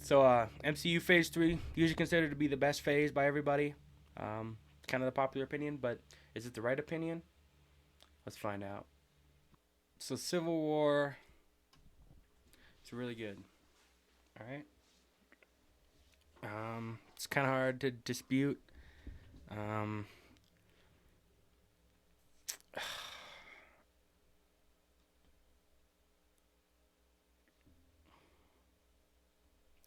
MCU Phase 3, usually considered to be the best phase by everybody. Kind of the popular opinion, but is it the right opinion? Let's find out. So, Civil War is really good. All right. It's kind of hard to dispute. Um,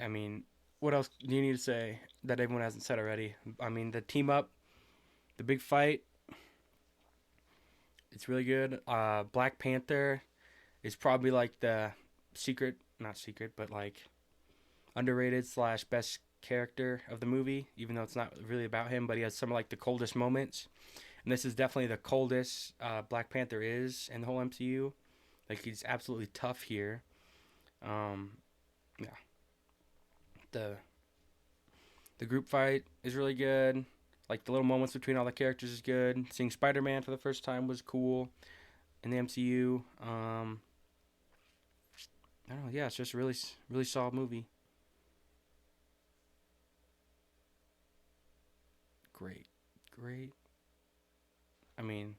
I mean, what else do you need to say that everyone hasn't said already? I mean, the team up, the big fight, it's really good. Black Panther is probably like the secret, not secret, but like underrated slash best character of the movie, even though it's not really about him, but he has some of like the coldest moments. And this is definitely the coldest Black Panther is in the whole MCU. Like he's absolutely tough here. Um, yeah, the the group fight is really good. Like the little moments between all the characters is good. Seeing Spider Man for the first time was cool in the MCU. I don't know. Yeah, it's just a really solid movie. Great, great. I mean,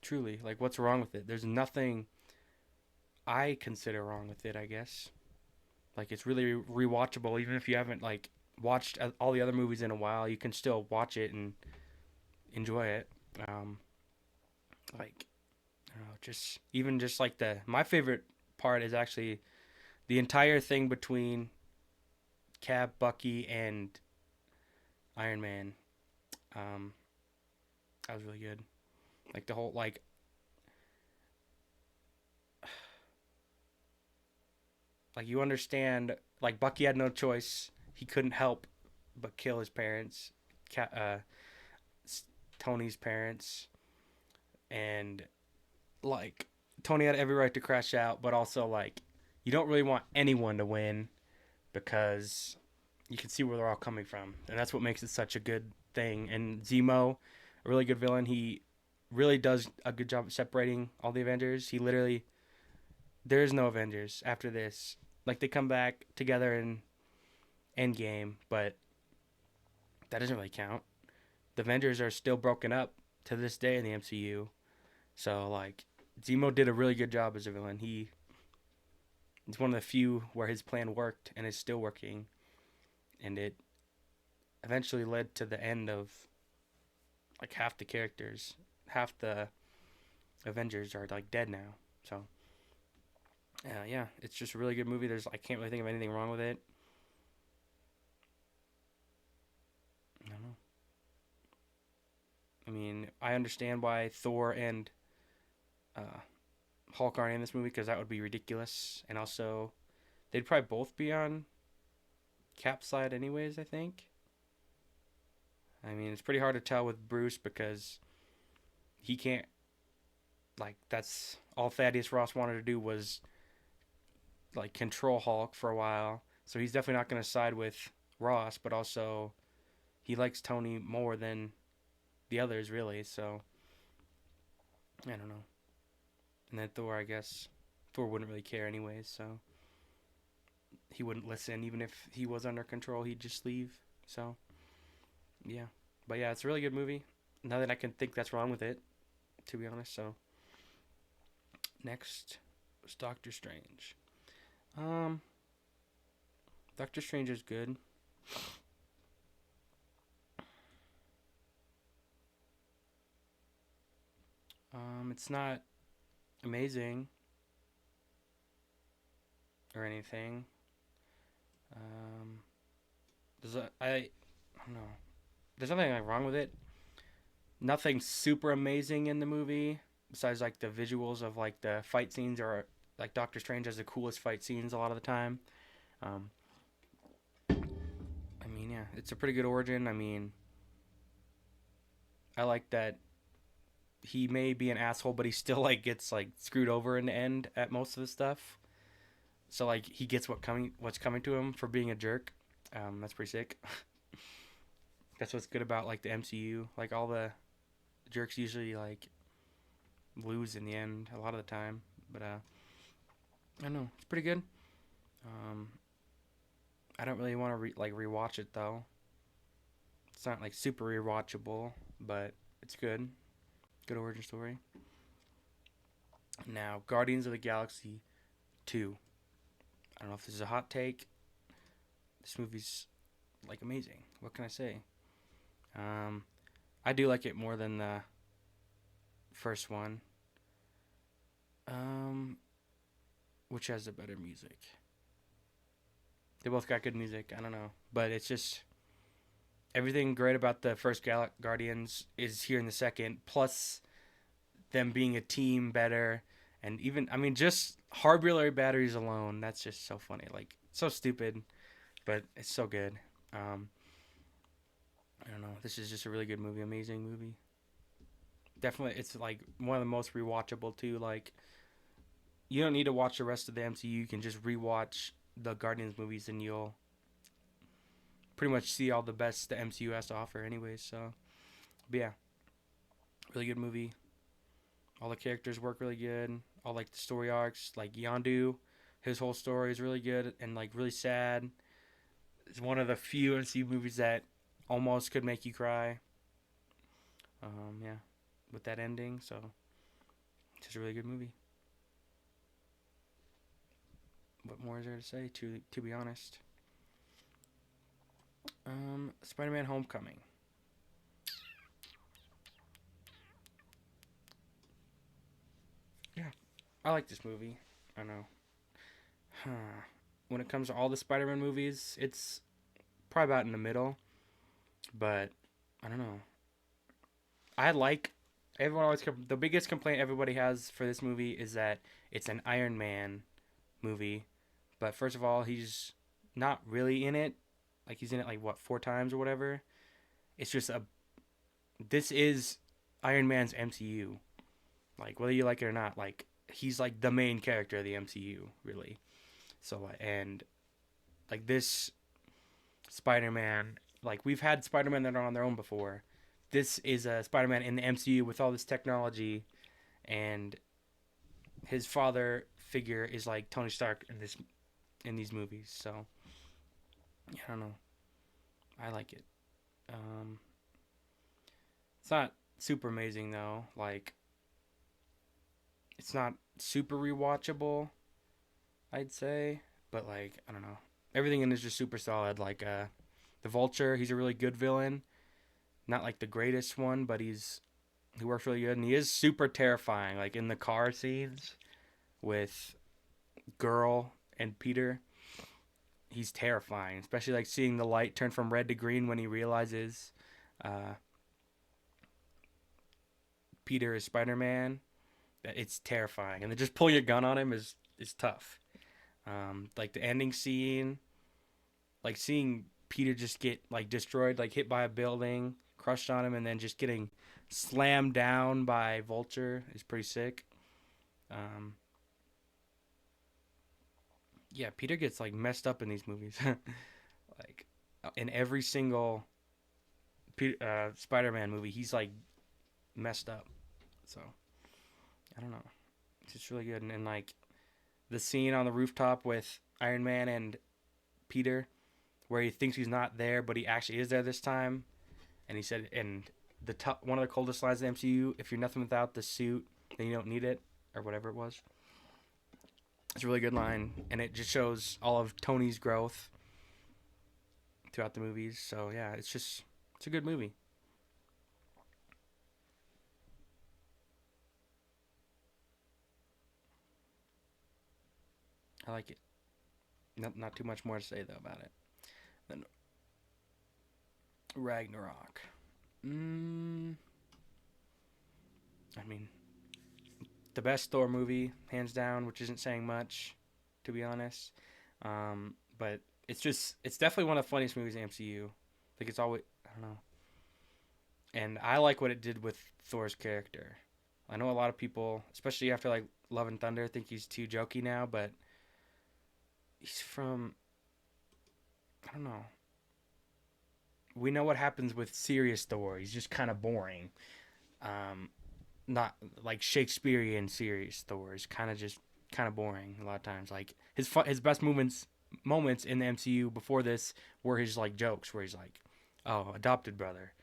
truly, like, what's wrong with it? There's nothing I consider wrong with it. I guess like it's really rewatchable, even if you haven't like watched all the other movies in a while. You can still watch it and enjoy it. Um, like I don't know, just even just like the my favorite part is actually the entire thing between Cap, Bucky, and Iron Man. Um, that was really good. Like the whole like you understand like Bucky had no choice. He couldn't help but kill his parents, Tony's parents, and like Tony had every right to crash out, but also like you don't really want anyone to win because you can see where they're all coming from, and that's what makes it such a good thing. And Zemo, a really good villain, he really does a good job of separating all the Avengers. He literally there is no Avengers after this. Like they come back together in Endgame, but that doesn't really count. The Avengers are still broken up to this day in the MCU. So like Zemo did a really good job as a villain. He's one of the few where his plan worked and is still working, and it eventually led to the end of like half the characters, half the Avengers are like dead now. So yeah, it's just a really good movie. I can't really think of anything wrong with it. I don't know. I mean, I understand why Thor and uh, Hulk aren't in this movie because that would be ridiculous, and also they'd probably both be on Cap's side anyways. I think. I mean, it's pretty hard to tell with Bruce because he can't like that's all Thaddeus Ross wanted to do was like control Hulk for a while. So he's definitely not going to side with Ross, but also he likes Tony more than the others really. So I don't know. And then Thor, I guess Thor wouldn't really care anyways, so he wouldn't listen even if he was under control. He'd just leave. So yeah, but yeah, it's a really good movie. Nothing I can think that's wrong with it, to be honest. So next was Doctor Strange. Um, Doctor Strange is good. It's not amazing or anything. Um, I don't know. There's nothing like wrong with it. Nothing super amazing in the movie besides like the visuals of like the fight scenes or like Doctor Strange has the coolest fight scenes a lot of the time. Um, I mean, yeah, it's a pretty good origin. I mean, I like that he may be an asshole, but he still like gets like screwed over in the end at most of the stuff. So like he gets what's coming to him for being a jerk. That's pretty sick. That's what's good about like the MCU. Like all the jerks usually like lose in the end a lot of the time. But I don't know, it's pretty good. Um, I don't really want to like rewatch it though. It's not like super rewatchable, but it's good. Good origin story. Now, Guardians of the Galaxy 2. I don't know if this is a hot take. This movie's like amazing. What can I say? Um, I do like it more than the first one. Um, which has the better music? They both got good music. I don't know, but it's just everything great about the first Guardians is here in the second. Plus them being a team better, and even I mean just hardware batteries alone. That's just so funny. Like so stupid, but it's so good. Um, I don't know. This is just a really good movie. Amazing movie. Definitely, it's like one of the most rewatchable too. Like you don't need to watch the rest of the MCU. You can just rewatch the Guardians movies, and you'll pretty much see all the best the MCU has to offer, anyways. So, but yeah, really good movie. All the characters work really good. All like the story arcs, like Yondu, his whole story is really good and like really sad. It's one of the few MCU movies that almost could make you cry. Yeah, with that ending. So it's just a really good movie. What more is there to say? To be honest, Spider-Man: Homecoming. Yeah, I like this movie. I know. Huh. When it comes to all the Spider-Man movies, it's probably about in the middle. But I don't know. I like everyone always the biggest complaint everybody has for this movie is that it's an Iron Man movie. But first of all, he's not really in it. Like he's in it like what 4 times or whatever. It's just a this is Iron Man's MCU. Like whether you like it or not, like he's like the main character of the MCU, really. So and like this Spider-Man, like we've had Spider-Man that are on their own before. This is a Spider-Man in the MCU with all this technology, and his father figure is like Tony Stark in these movies. So yeah, I don't know. I like it. Um, it's not super amazing though. Like it's not super rewatchable, I'd say. But like I don't know. Everything in it is just super solid. Like the Vulture, he's a really good villain. Not like the greatest one, but he works really good, and he is super terrifying. Like in the car scenes with Girl and Peter, he's terrifying. Especially like seeing the light turn from red to green when he realizes uh, Peter is Spider-Man. It's terrifying, and then just pulling a gun on him is tough. Like the ending scene, like seeing Peter just get like destroyed, like hit by a building, crushed on him, and then just getting slammed down by Vulture is pretty sick. Um, yeah, Peter gets like messed up in these movies. Like in every single Spider-Man movie, he's like messed up. So I don't know. It's just really good, and like the scene on the rooftop with Iron Man and Peter, where he thinks he's not there, but he actually is there this time. And he said, and one of the coldest lines in the MCU: "If you're nothing without the suit, then you don't need it," or whatever it was. It's a really good line, and it just shows all of Tony's growth throughout the movies. So yeah, it's a good movie. I like it. Not too much more to say though about it. Then Ragnarok. Mm, I mean, the best Thor movie, hands down, which isn't saying much, to be honest. But it's definitely one of the funniest movies in the MCU. Like it's always, I don't know. And I like what it did with Thor's character. I know a lot of people, especially after like Love and Thunder, think he's too jokey now, but he's from, I don't know. We know what happens with serious Thor. He's just kind of boring. Um, Not like Shakespearean serious Thor is kind of just kind of boring a lot of times. Like his best moments in the MCU before this were his like jokes, where he's like, "Oh, adopted brother,"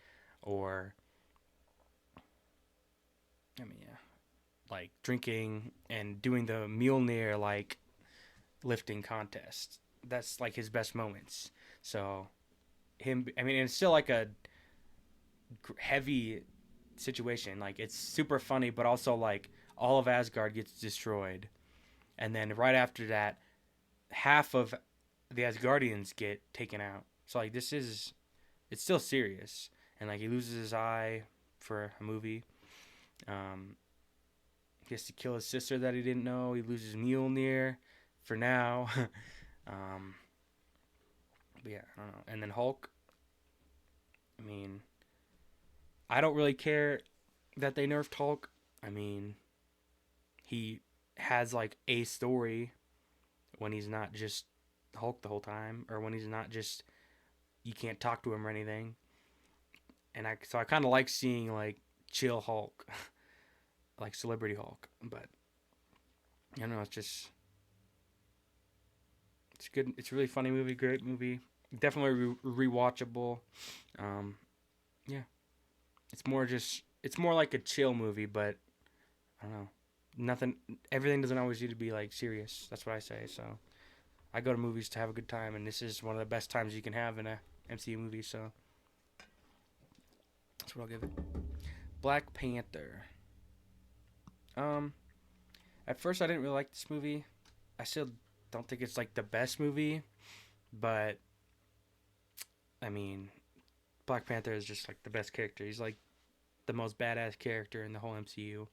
or I mean, yeah, like drinking and doing the Mjolnir like lifting contest. That's like his best moments. So him, I mean, it's still like a heavy situation. Like it's super funny, but also like all of Asgard gets destroyed, and then right after that, half of the Asgardians get taken out. So like this is it's still serious, and like he loses his eye for a movie. Um, he has to kill his sister that he didn't know. He loses Mjolnir for now. um, but yeah, I don't know. And then Hulk. I mean, I don't really care that they nerfed Hulk. I mean, he has like a story when he's not just Hulk the whole time, or when he's not just you can't talk to him or anything. And I kind of like seeing like chill Hulk, like celebrity Hulk. But I don't know, it's good. It's a really funny movie, great movie, definitely rewatchable. Um, yeah, it's more like a chill movie, but I don't know, nothing. Everything doesn't always need to be like serious. That's what I say. So I go to movies to have a good time, and this is one of the best times you can have in a MCU movie. So that's what I'll give it. Black Panther. Um, at first I didn't really like this movie. I still don't think it's like the best movie, but I mean, Black Panther is just like the best character. He's like the most badass character in the whole MCU.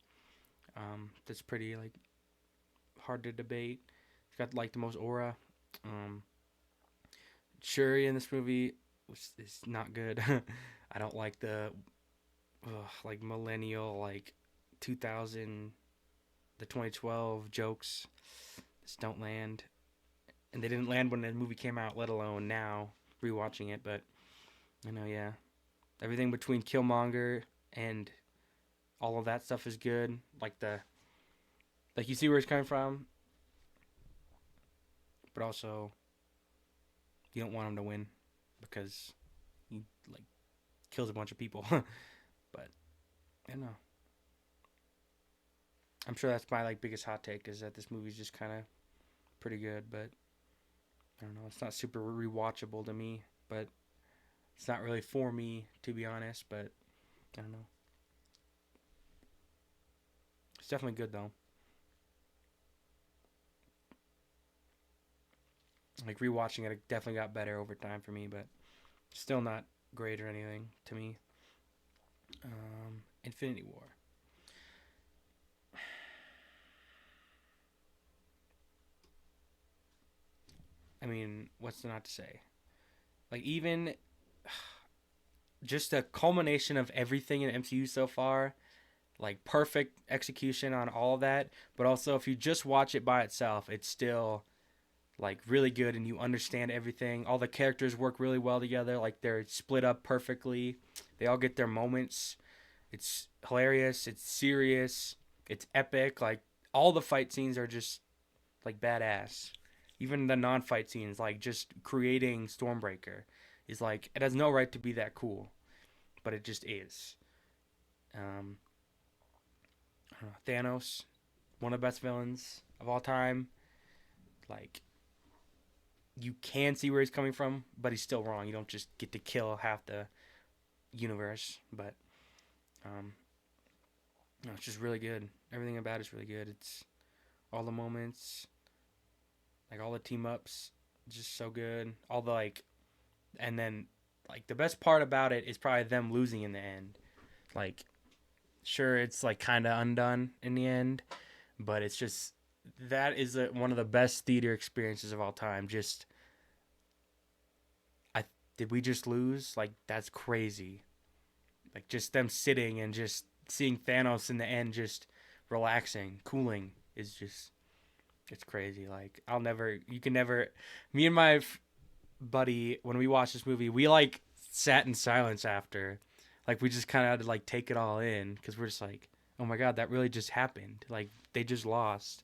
That's pretty like hard to debate. He's got like the most aura. Um, Shuri in this movie is not good. I don't like the like millennial like 2000 the 2012 jokes. Just don't land, and they didn't land when the movie came out. Let alone now rewatching it. But I know, yeah, everything between Killmonger and all of that stuff is good. Like you see where he's coming from, but also you don't want him to win because he like kills a bunch of people. But I don't know. I'm sure that's my like biggest hot take is that this movie's just kind of pretty good, but I don't know. It's not super rewatchable to me, but it's not really for me to be honest. But I don't know. It's definitely good though. Like rewatching it, it definitely got better over time for me, but still not great or anything to me. Infinity War. I mean, what's not to say? Like even just a culmination of everything in the MCU so far, like perfect execution on all of that. But also, if you just watch it by itself, it's still like really good, and you understand everything. All the characters work really well together. Like they're split up perfectly. They all get their moments. It's hilarious. It's serious. It's epic. Like all the fight scenes are just like badass. Even the non-fight scenes, like just creating Stormbreaker, is like it has no right to be that cool, but it just is. Um, I don't know, Thanos, one of the best villains of all time. Like you can see where he's coming from, but he's still wrong. You don't just get to kill half the universe, but um, no, it's just really good. Everything about it's really good. It's all the moments, like all the team ups, just so good. All the like, and then like the best part about it is probably them losing in the end. Like, sure, it's like kind of undone in the end, but it's just that is one of the best theater experiences of all time. Just I did we just lose? Like that's crazy. Like just them sitting and just seeing Thanos in the end, just relaxing, cooling is just it's crazy. Like I'll never, you can never. Me and my buddy, when we watched this movie, we like sat in silence after. Like we just kind of had to like take it all in because we're just like, oh my god, that really just happened. Like they just lost.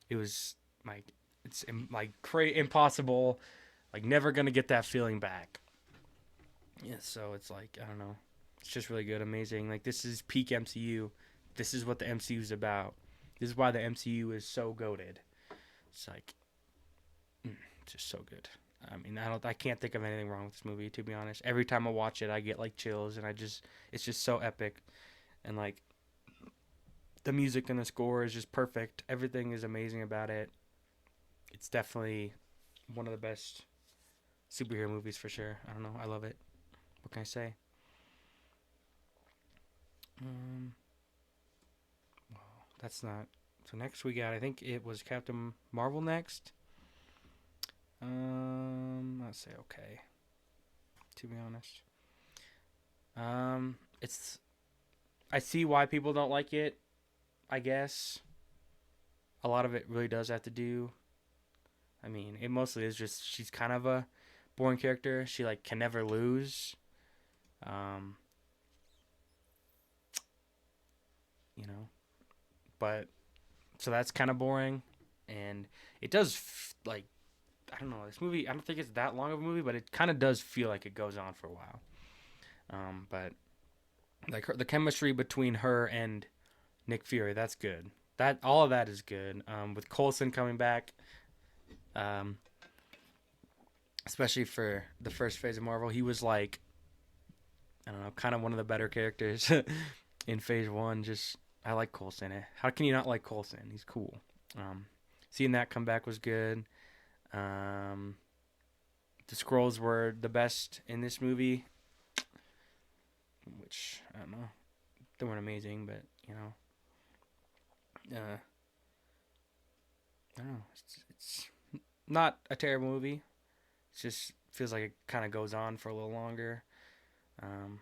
It was like It's like impossible, like never gonna get that feeling back. Yeah, so it's like I don't know. It's just really good, amazing. Like this is peak MCU. This is what the MCU is about. This is why the MCU is so goated. It's like it's just so good. I mean, I can't think of anything wrong with this movie, to be honest. Every time I watch it, I get like chills, and it's just so epic, and like the music and the score is just perfect. Everything is amazing about it. It's definitely one of the best superhero movies for sure. I don't know. I love it. What can I say? Um, that's not. So next we got. I think it was Captain Marvel next. Let's say okay. To be honest, it's. I see why people don't like it. I guess a lot of it really does have to do. I mean, it mostly is just she's kind of a boring character. She like can never lose. Um, you know, but so that's kind of boring, and it does like I don't know this movie. I don't think it's that long of a movie, but it kind of does feel like it goes on for a while. But like the chemistry between her and Nick Fury, that's good. That all of that is good. With Coulson coming back, um, especially for the first phase of Marvel, he was like I don't know, kind of one of the better characters in Phase One. Just I like Coulson. How can you not like Coulson? He's cool. Um, Seeing that come back was good. Um, the scrolls were the best in this movie, which I don't know. They weren't amazing, but you know, I don't know. It's not a terrible movie. It just feels like it kind of goes on for a little longer. Um,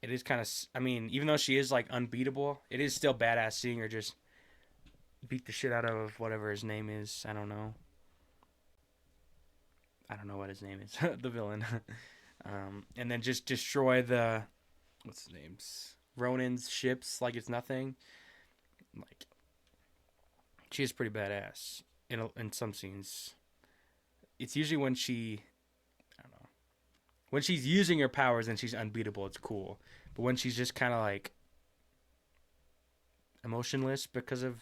it is kind of. I mean, even though she is like unbeatable, it is still badass seeing her just beat the shit out of whatever his name is. I don't know. I don't know what his name is. The villain. And then just destroy the what's his name's Ronin's ships like it's nothing. Like she is pretty badass in some scenes. It's usually when she I don't know when she's using her powers and she's unbeatable. It's cool, but when she's just kind of like emotionless because of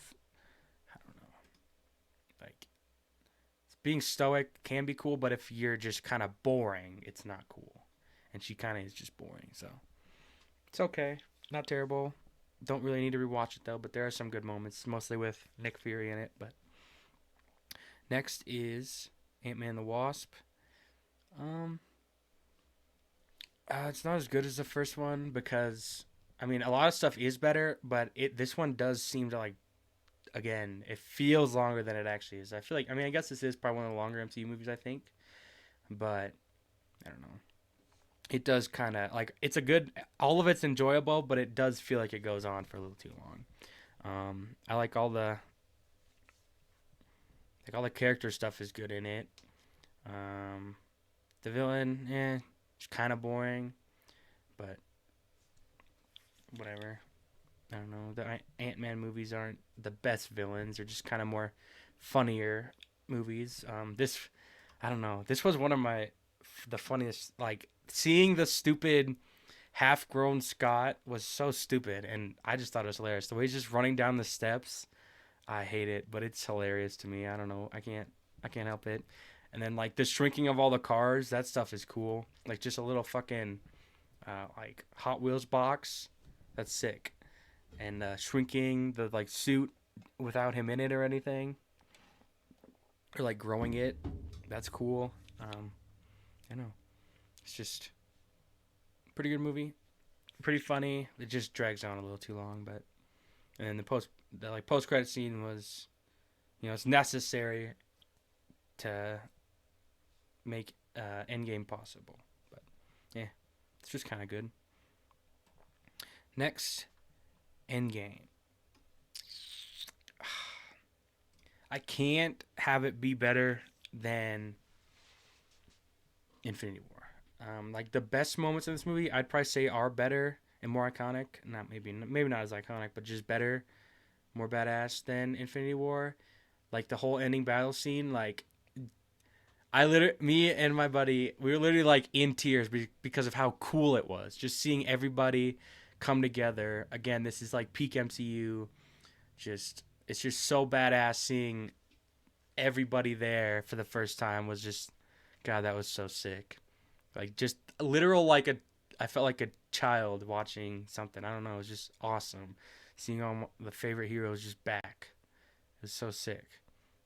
I don't know like being stoic can be cool, but if you're just kind of boring, it's not cool. And she kind of is just boring, so it's okay, not terrible. Don't really need to rewatch it though, but there are some good moments, mostly with Nick Fury in it. But next is Ant-Man and the Wasp. Um, it's not as good as the first one because I mean a lot of stuff is better, but this one does seem to like again it feels longer than it actually is. I feel like I mean I guess this is probably one of the longer MCU movies I think, but I don't know. It does kind of like it's a good all of it's enjoyable, but it does feel like it goes on for a little too long. I like all the character stuff is good in it. Um, the villain, it's kind of boring, but whatever. I don't know. The Ant-Man movies aren't the best villains; they're just kind of more funnier movies. I don't know. This was one of the funniest. Like seeing the stupid half-grown Scott was so stupid, and I just thought it was hilarious. The way he's just running down the steps, I hate it, but it's hilarious to me. I don't know. I can't help it. And then like the shrinking of all the cars, that stuff is cool. Like just a little fucking like Hot Wheels box, that's sick. And shrinking the like suit without him in it or anything, or like growing it, that's cool. I know. It's just a pretty good movie, pretty funny. It just drags on a little too long, but and then the like post credit scene was, it's necessary to make Endgame possible. But yeah, it's just kind of good. Next, Endgame. I can't have it be better than Infinity War. Like the best moments in this movie, I'd probably say are better and more iconic. Not maybe not as iconic, but just better, more badass than Infinity War. Like the whole ending battle scene, like I literally, me and my buddy, we were literally like in tears because of how cool it was. Just seeing everybody come together. Again, this is like peak MCU. Just it's just so badass seeing everybody there for the first time was just God, that was so sick. Like just a literal like a I felt like a child watching something. I don't know, it was just awesome. Seeing all the favorite heroes just back. It was so sick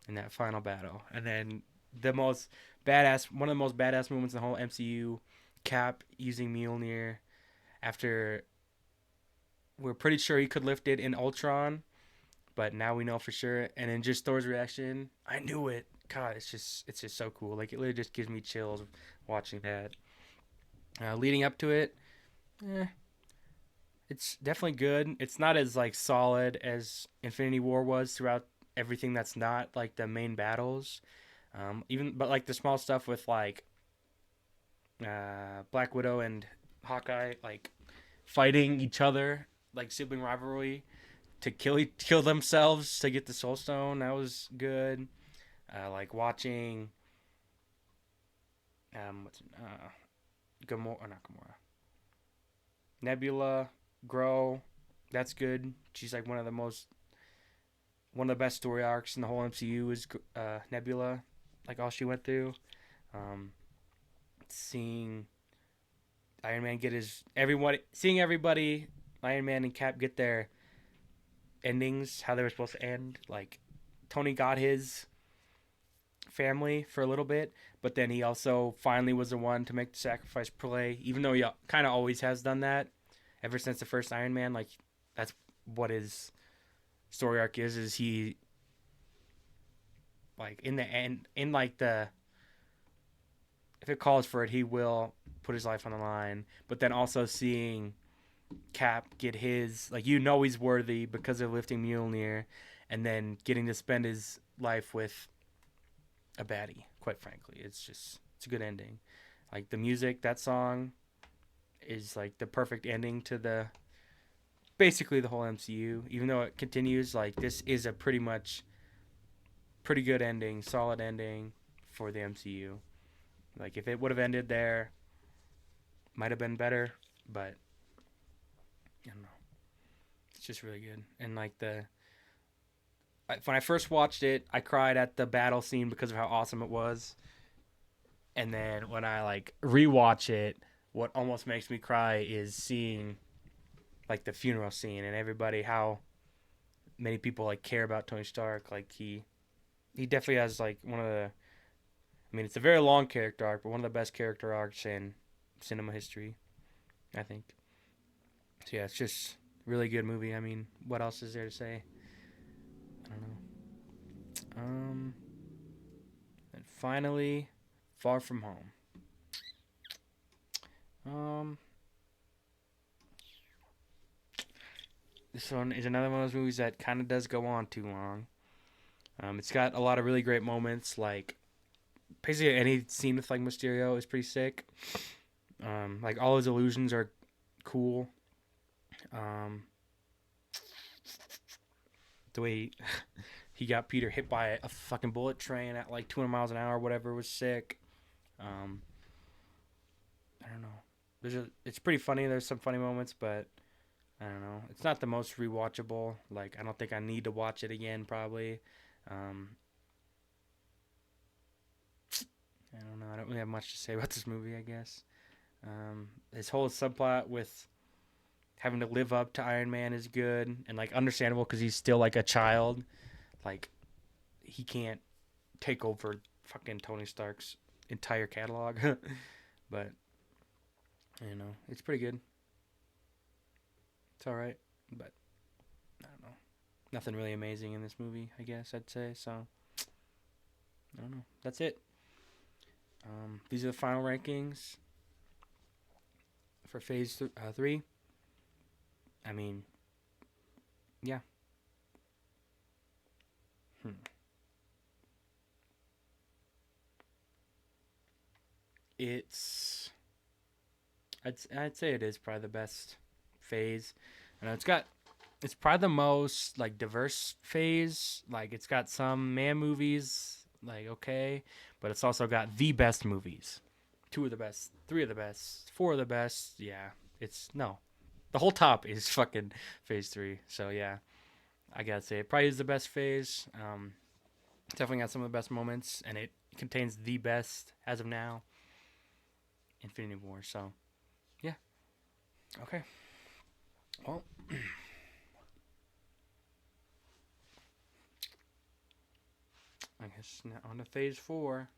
in that final battle. And then the most one of the most badass moments in the whole MCU, Cap using Mjolnir after we're pretty sure he could lift it in Ultron, but now we know for sure. And then just Thor's reaction, I knew it. God, it's just so cool. Like it literally just gives me chills watching that. Leading up to it, eh, it's definitely good. It's not as like solid as Infinity War was throughout everything that's not like the main battles. Even but like the small stuff with like Black Widow and Hawkeye like fighting each other like sibling rivalry to kill themselves to get the Soul Stone. That was good. Like watching what's Gamora, or not Gamora, Nebula grow. That's good. She's like one of the best story arcs in the whole MCU is Nebula, like all she went through. Um, seeing Iron Man get his everyone, seeing everybody, Iron Man and Cap get their endings, how they were supposed to end. Like Tony got his family for a little bit, but then he also finally was the one to make the sacrifice play, even though he kind of always has done that ever since the first Iron Man. Like that's what his story arc is he like in the end in like the if it calls for it he will put his life on the line, but then also seeing Cap get his like he's worthy because of lifting Mjolnir, and then getting to spend his life with a baddie. Quite frankly, it's a good ending. Like the music, that song is like the perfect ending to the basically the whole MCU. Even though it continues, like this is a pretty good ending, solid ending for the MCU. Like if it would have ended there, might have been better, but I don't know. It's just really good. And like when I first watched it, I cried at the battle scene because of how awesome it was. And then when I like rewatch it, what almost makes me cry is seeing like the funeral scene and everybody how many people like care about Tony Stark. Like he definitely has like one of the I mean it's a very long character arc, but one of the best character arcs in cinema history, I think. So yeah, it's just really good movie. I mean, what else is there to say? I don't know. And finally, Far From Home. Um, this one is another one of those movies that kind of does go on too long. It's got a lot of really great moments. Like basically any scene with like Mysterio is pretty sick. Like all his illusions are cool. Um, the way he got Peter hit by a fucking bullet train at like 200 miles an hour, or whatever, was sick. Um, I don't know. It's pretty funny. There's some funny moments, but I don't know. It's not the most rewatchable. Like I don't think I need to watch it again. Probably. Um, I don't know. I don't really have much to say about this movie. I guess. His whole subplot with having to live up to Iron Man is good and like understandable because he's still like a child. Like he can't take over fucking Tony Stark's entire catalog. But it's pretty good. It's all right, but I don't know. Nothing really amazing in this movie, I guess I'd say. So I don't know. That's it. These are the final rankings for Phase 3. I mean, yeah. Hmm. It's I'd say it is probably the best phase. I know it's got it's probably the most like diverse phase. Like it's got some man movies, like okay, but it's also got the best movies. Two of the best, three of the best, four of the best. Yeah, it's no. The whole top is fucking phase three. So yeah, I gotta say it probably is the best phase. Definitely got some of the best moments, and it contains the best as of now. Infinity War. So yeah, okay. Well, I guess now on to phase four.